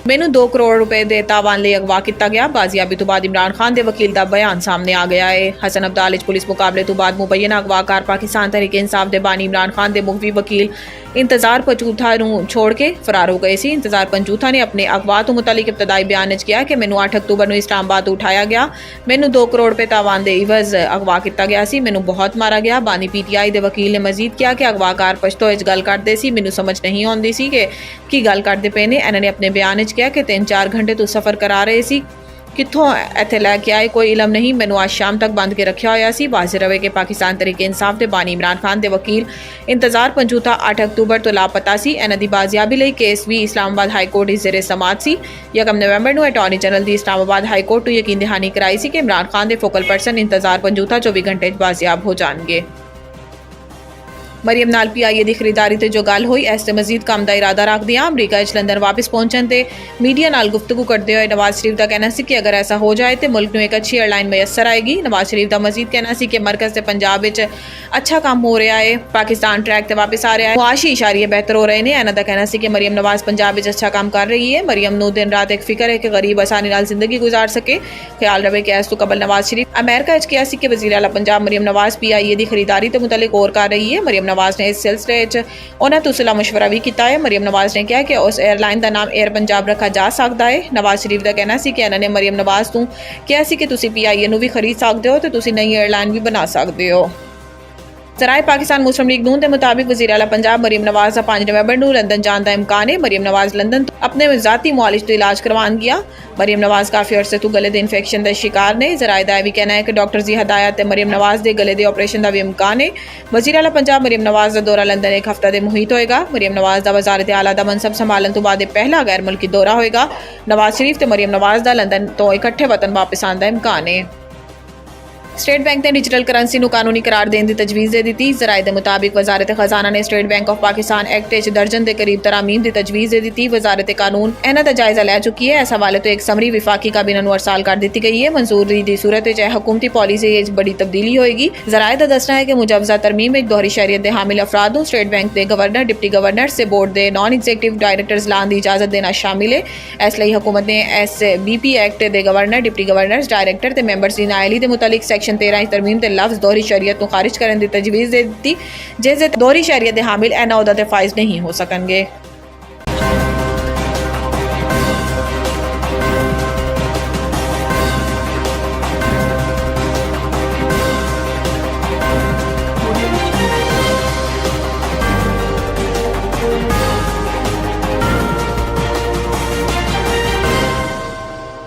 ਮੈਨੂੰ 2 ਕਰੋੜ ਰੁਪਏ ਦੇ ਤਾਵਾਨ ਲਈ ਅਗਵਾ ਕੀਤਾ ਗਿਆ। ਬਾਜ਼ੀਆਬੀ ਤੋਂ ਬਾਅਦ ਇਮਰਾਨ ਖਾਨ ਦੇ ਵਕੀਲ ਦਾ ਬਿਆਨ ਸਾਹਮਣੇ ਆ ਗਿਆ ਹੈ। ਹਸਨ ਅਬਦਾਲ ਵਿੱਚ ਪੁਲਿਸ ਮੁਕਾਬਲੇ ਤੋਂ ਬਾਅਦ ਮੁਬੈਨਾ ਅਗਵਾਕਾਰ ਪਾਕਿਸਤਾਨ ਤਹਿਰੀਕ ਇਨਸਾਫ ਦੇ ਬਾਨੀ ਇਮਰਾਨ ਖਾਨ ਦੇ ਮੁਖੀ ਵਕੀਲ ਇੰਤਜ਼ਾਰ ਪੰਜੂਥਾ ਨੂੰ ਛੋੜ ਕੇ ਫਰਾਰ ਹੋ ਗਏ ਸੀ। ਇੰਤਜ਼ਾਰ ਪੰਜੂਥਾ ਨੇ ਆਪਣੇ ਅਗਵਾ ਤੋਂ ਮੁਤਲਕ ਇਬਤਦਾਈ ਬਿਆਨ ਵਿੱਚ ਕਿਹਾ ਕਿ ਮੈਨੂੰ 8 ਅਕਤੂਬਰ ਨੂੰ ਇਸਲਾਮਾਬਾਦ ਤੋਂ ਉਠਾਇਆ ਗਿਆ, ਮੈਨੂੰ 2 ਕਰੋੜ ਰੁਪਏ ਤਾਵਾਨ ਦੇ ਇਵਜ਼ ਅਗਵਾ ਕੀਤਾ ਗਿਆ ਸੀ, ਮੈਨੂੰ ਬਹੁਤ ਮਾਰਾ ਗਿਆ। ਬਾਨੀ PTI ਦੇ ਵਕੀਲ ਨੇ ਮਜ਼ੀਦ ਕਿਹਾ ਕਿ ਅਗਵਾਕਾਰ ਪਸ਼ਤੋ ਵਿੱਚ ਗੱਲ ਕਰਦੇ ਸੀ, ਮੈਨੂੰ ਸਮਝ ਨਹੀਂ ਆਉਂਦੀ ਸੀ ਕਿ ਕੀ ਗੱਲ ਕਰਦੇ ਪਏ ਨੇ। ਇਹਨਾਂ ਨੇ ਆਪਣੇ ਬਿਆਨ ਵਿੱਚ ਕਿਹਾ ਕਿ 3-4 ਘੰਟੇ ਤੋਂ ਸਫ਼ਰ ਕਰਾ ਰਹੇ ਸੀ, ਕਿੱਥੋਂ ਇੱਥੇ ਲੈ ਕੇ ਆਏ ਕੋਈ ਇਲਮ ਨਹੀਂ, ਮੈਨੂੰ ਅੱਜ ਸ਼ਾਮ ਤੱਕ ਬੰਦ ਕੇ ਰੱਖਿਆ ਹੋਇਆ ਸੀ। ਵਾਜ਼ਿਹ ਰਵੇ ਕਿ ਪਾਕਿਸਤਾਨ ਤਹਿਰੀਕ ਇਨਸਾਫ ਦੇ ਬਾਨੀ ਇਮਰਾਨ ਖਾਨ ਦੇ ਵਕੀਲ ਇੰਤਜ਼ਾਰ ਪੰਜੂਥਾ 8 ਅਕਤੂਬਰ ਤੋਂ ਲਾਪਤਾ ਸੀ। ਇਹਨਾਂ ਦੀ ਬਾਜ਼ੀਆਬੀ ਲਈ ਕੇਸ ਵੀ ਇਸਲਾਮਾਬਾਦ ਹਾਈ ਕੋਰਟ ਦੀ ਜ਼ੇਰੇ ਸਮਾਅਤ ਸੀ। 1 ਨਵੰਬਰ ਨੂੰ ਅਟਾਰਨੀ ਜਨਰਲ ਦੀ ਇਸਲਾਮਾਬਾਦ ਹਾਈ ਕੋਰਟ ਨੂੰ ਯਕੀਨ ਦਹਾਨੀ ਕਰਾਈ ਸੀ ਕਿ ਇਮਰਾਨ ਖਾਨ ਦੇ ਫੋਕਲ ਪਰਸਨ ਇੰਤਜ਼ਾਰ ਪੰਜੂਥਾ 24 ਘੰਟੇ 'ਚ ਬਾਜ਼ਿਆਬ ਹੋ ਜਾਣਗੇ। ਮਰੀਮ ਨਾਲ PIA ਦੀ ਖਰੀਦਾਰੀ ਤੇ ਜੋ ਗੱਲ ਹੋਈ, ਇਸ ਤੇ ਮਜ਼ੀਦ ਕੰਮ ਦਾ ਇਰਾਦਾ ਰੱਖਦਿਆਂ ਅਮਰੀਕਾ ਵਿੱਚ ਲੰਡਨ ਵਾਪਸ ਪਹੁੰਚਣ ਤੇ ਮੀਡੀਆ ਨਾਲ ਗੁਫ਼ਤਗੂ ਕਰਦੇ ਹੋਏ ਨਵਾਜ਼ ਸ਼ਰੀਫ ਦਾ ਕਹਿਣਾ ਸੀ ਕਿ ਅਗਰ ਐਸਾ ਹੋ ਜਾਏ ਤੇ ਮੁਲਕ ਨੂੰ ਇੱਕ ਅੱਛੀ 에ਅਰਲਾਈਨ ਮਯਸਰ ਆਏਗੀ। ਨਵਾਜ਼ ਸ਼ਰੀਫ ਦਾ ਮਜ਼ੀਦ ਕਹਿਣਾ ਸੀ ਕਿ ਮਰਕਜ਼ ਤੇ ਪੰਜਾਬ ਵਿੱਚ ਅੱਛਾ ਕੰਮ ਹੋ ਰਿਹਾ ਹੈ, ਪਾਕਿਸਤਾਨ ਟਰੈਕ ਤੇ ਵਾਪਸ ਆ ਰਿਹਾ ਹੈ, ਮੁਆਸ਼ੀ ਇਸ਼ਾਰੇ ਬਿਹਤਰ ਹੋ ਰਹੇ ਨੇ। ਇਹਨਾਂ ਦਾ ਕਹਿਣਾ ਸੀ ਕਿ ਮਰੀਮ ਨਵਾਜ਼ ਪੰਜਾਬ ਵਿੱਚ ਅੱਛਾ ਕੰਮ ਕਰ ਰਹੀ ਹੈ। ਮਰੀਮ ਨੂੰ ਦਿਨ ਰਾਤ ਇੱਕ ਫਿਕਰ ਹੈ ਕਿ ਗਰੀਬ ਆਸਾਨੀ ਨਾਲ ਜ਼ਿੰਦਗੀ ਗੁਜ਼ਾਰ ਸਕੇ। ਖਿਆਲ ਰਵੇ ਕਿ ਇਸ ਤੋਂ ਕਬਲ ਨਵਾਜ਼ ਸ਼ਰੀਫ ਅਮਰੀਕਾ ਵਿੱਚ ਕਿਹਾ ਸੀ ਕਿ ਵਜ਼ੀਰ ਆਲਾ ਪੰਜਾਬ ਮਰੀਮ ਨਵਾਜ਼ PIA ਦੀ ਖਰੀਦਾਰੀ ਤੇ ਮੁਤਲਕ ਗੌਰ ਕਰ ਰਹੀ ਹੈ। ਮਰੀਮ ਨਵਾਜ਼ ਨੇ ਇਸ ਸਿਲਸਿਲੇ ਉਹਨਾਂ ਤੋਂ ਸਲਾਹ ਮਸ਼ਵਰਾ ਵੀ ਕੀਤਾ ਹੈ। ਮਰੀਮ ਨਵਾਜ਼ ਨੇ ਕਿਹਾ ਕਿ ਉਸ 에ਅਰਲਾਈਨ ਦਾ ਨਾਮ 에ਅਰ ਪੰਜਾਬ ਰੱਖਿਆ ਜਾ ਸਕਦਾ ਹੈ। ਨਵਾਜ਼ ਸ਼ਰੀਫ ਦਾ ਕਹਿਣਾ ਸੀ ਕਿ ਇਹਨਾਂ ਨੇ ਮਰੀਮ ਨਵਾਜ਼ ਨੂੰ ਕਿਹਾ ਸੀ ਕਿ ਤੁਸੀਂ PIA ਨੂੰ ਵੀ ਖਰੀਦ ਸਕਦੇ ਹੋ ਤੇ ਤੁਸੀਂ ਨਈ 에ਅਰਲਾਈਨ ਵੀ ਬਣਾ ਸਕਦੇ ਹੋ। ਜ਼ਰਾਏ ਪਾਕਿਸਤਾਨ ਮੁਸਲਿਮ ਲੀਗ ਨੂਨ ਦੇ ਮੁਤਾबिक ਵਜ਼ੀਰ ਆਲਾ ਪੰਜਾਬ ਮਰੀਮ ਨਵਾਜ਼ ਦਾ 5 ਨਵੰਬਰ ਨੂੰ ਲੰਦਨ ਜਾਣ ਦਾ ਇਮਕਾਨ ਹੈ। ਮਰੀਮ ਨਵਾਜ਼ ਲੰਦਨ ਤੋਂ ਆਪਣੇ ਜ਼ਾਤੀ ਮੁਆਲਿਜ ਤੋਂ ਇਲਾਜ ਕਰਵਾਉਣ ਗਿਆ। ਮਰੀਮ ਨਵਾਜ਼ ਕਾਫੀ ਅਰਸੇ ਤੋਂ ਗਲੇ ਦੇ ਇਨਫੈਕਸ਼ਨ ਦਾ ਸ਼ਿਕਾਰ ਨੇ। ਜ਼ਰਾਏ ਦਾ ਇਹ ਵੀ ਕਹਿਣਾ ਹੈ ਕਿ ਡਾਕਟਰ ਦੀ ਹਦਾਇਤ ਤੇ ਮਰੀਮ ਨਵਾਜ਼ ਦੇ ਗਲੇ ਦੇ ਆਪਰੇਸ਼ਨ ਦਾ ਵੀ ਇਮਕਾਨ ਹੈ। ਵਜ਼ੀਰ ਆਲਾ ਪੰਜਾਬ ਮਰੀਮ ਨਵਾਜ਼ ਦਾ ਦੌਰਾ ਲੰਦਨ ਇੱਕ ਹਫ਼ਤਾ ਦੇ ਮੁਹੀਤ ਹੋਏਗਾ। ਮਰੀਮ ਨਵਾਜ਼ ਦਾ ਵਜ਼ਾਰਤ ਆਲਾ ਦਾ ਮਨਸਬ ਸੰਭਾਲਣ ਤੋਂ ਬਾਅਦ ਇਹ ਪਹਿਲਾ ਗੈਰ ਮੁਲਕੀ ਦੌਰਾ ਹੋਏਗਾ। ਨਵਾਜ਼ ਸ਼ਰੀਫ ਤੇ ਮਰੀਮ ਨਵਾਜ਼ ਦਾ ਲੰਦਨ ਤੋਂ ਇਕੱਠੇ ਵਤਨ ਵਾਪਸ ਆਉਣ ਦਾ ਇਮਕਾਨ ਹੈ। ਸਟੇਟ ਬੈਂਕ ਨੇ ਡਿਜੀਟਲ ਕਰੰਸੀ ਨੂੰ ਕਾਨੂੰਨੀ ਕਰਾਰ ਦੇਣ ਦੀ ਤਜਵੀਜ਼ ਦੇ ਦਿੱਤੀ। ਜ਼ਰਾਏ ਦੇ ਮੁਤਾबिक ਵਜ਼ਾਰਤ ਖਜ਼ਾਨਾ ਨੇ state bank of Pakistan act ਵਿੱਚ ਦਰਜਨ ਦੇ ਕਰੀਬ ਤਰਾਮੀਮ ਦੀ ਤਜਵੀਜ਼ ਦੇ ਦਿੱਤੀ। ਵਜ਼ਾਰਤ ਕਾਨੂੰਨ ਇਹਨਾਂ ਦਾ ਜਾਇਜ਼ਾ ਲੈ ਚੁੱਕੀ ਹੈ। ਇਸ ਹਵਾਲੇ ਤੋਂ ਇੱਕ ਸਮਰੀ ਵਿਫਾਕੀ ਕਾਬੀਨਾ ਨੂੰ ਅਰਸਾਲ ਕਰ ਦਿੱਤੀ ਗਈ ਹੈ। ਮਨਜ਼ੂਰੀ ਦੀ ਸੂਰਤ ਵਿੱਚ ਹਕੂਮਤੀ ਪਾਲਿਸੀ ਵਿੱਚ ਬੜੀ ਤਬਦੀਲੀ ਹੋਏਗੀ। ਜ਼ਰਾਏ ਦਾ ਦੱਸਣਾ ਹੈ ਕਿ ਮੁਜਵਜ਼ਾ ਤਰਮੀਮ ਵਿੱਚ ਦੋਹਰੀ ਸ਼ਰੀਅਤ ਦੇ ਹਾਮਿਲ ਅਫਰਾਦ ਨੂੰ ਸਟੇਟ ਬੈਂਕ ਦੇ ਗਵਰਨਰ, ਡਿਪਟੀ ਗਵਰਨਰ ਤੇ ਬੋਰਡ ਦੇ ਨਾਨ ਐਗਜ਼ੀਕਟਿਵ ਡਾਇਰੈਕਟਰਸ ਲਾਉਣ ਦੀ ਇਜਾਜ਼ਤ ਦੇਣਾ ਸ਼ਾਮਿਲ ਹੈ। ਇਸ ਲਈ ਹੁਕੂਮਤ ਨੇ SBP ਐਕਟ ਦੇ ਗਵਰਨਰ, ਡਿਪਟੀ ਗਵਰਨਰਸ, ਡਾਇਰੈਕਟਰ ਤੇ ਮੈਂਬਰਸ ਦੀ ਨਾਅਹਲੀ ਦੇ ਮੁਤਲਕ ਸੈਕਸ਼ਨ 13 ਤਰਮੀਮ ਤੇ ਲਫ਼ਜ਼ ਦੋਹਰੀ ਸ਼ਰੀਅਤ ਨੂੰ ਖਾਰਿਜ ਕਰਨ ਦੀ ਤਜਵੀਜ਼ ਦੇ ਦਿੱਤੀ, ਜਿਸ ਦੇ ਦੋਹਰੀ ਸ਼ਰੀਅਤ ਦੇ ਹਾਮਿਲ ਇਹਨਾਂ ਅਹੁਦਾ ਤੇ ਫਾਇਜ਼ ਨਹੀਂ ਹੋ ਸਕਣਗੇ।